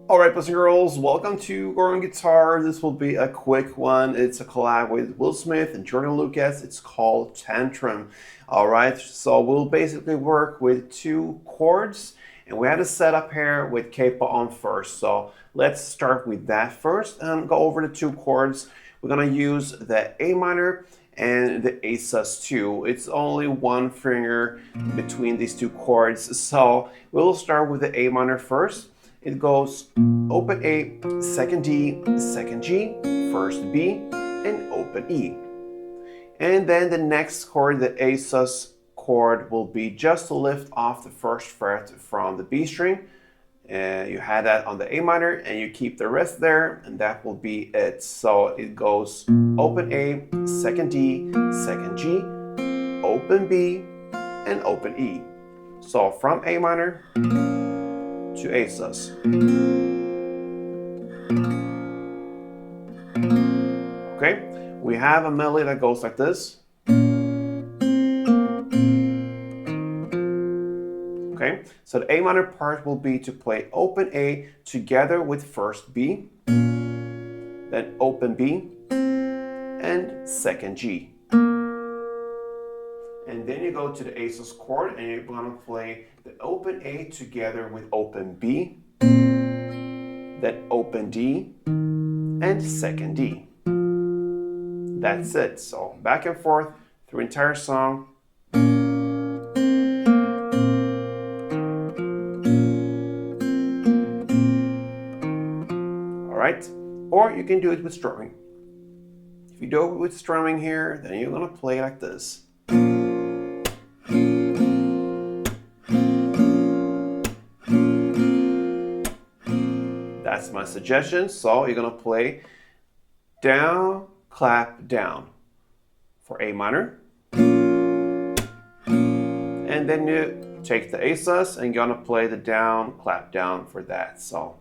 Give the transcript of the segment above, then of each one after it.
All right, boys and girls, welcome to Growing Guitar. This will be a quick one. It's a collab with Will Smith and Joyner Lucas. It's called Tantrum. All right, so we'll basically work with two chords, and we had a setup here with capo on first. So let's start with that first and go over the two chords. We're gonna use the A minor and the A sus2. It's only one finger between these two chords. So we'll start with the A minor first. It goes open A, second D, second G, first B, and open E. And then the next chord, the A sus chord, will be just to lift off the first fret from the B string. You had that on the A minor, and you keep the rest there, and that will be it. So it goes open A, second D, second G, open B, and open E. So from A minor to A sus. Okay, we have a melody that goes like this. Okay, so the A minor part will be to play open A together with first B, then open B, and second G. And then you go to the A sus chord and you're gonna play the open A together with open B, then open D, and second D. That's it. So back and forth through entire song. All right, or you can do it with strumming. If you do it with strumming here, then you're gonna play like this. That's my suggestion. So you're gonna play down, clap, down for A minor. And then you take the A sus and you're gonna play the down, clap, down for that. So.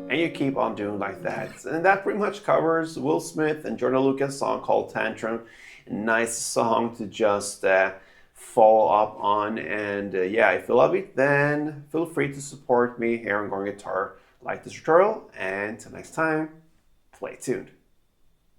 And you keep on doing like that. And that pretty much covers Will Smith and Joyner Lucas' song called Tantrum. A nice song to just follow up on. And yeah, if you love it, then feel free to support me here on Growing Guitar. Like this tutorial, and until next time, play tuned.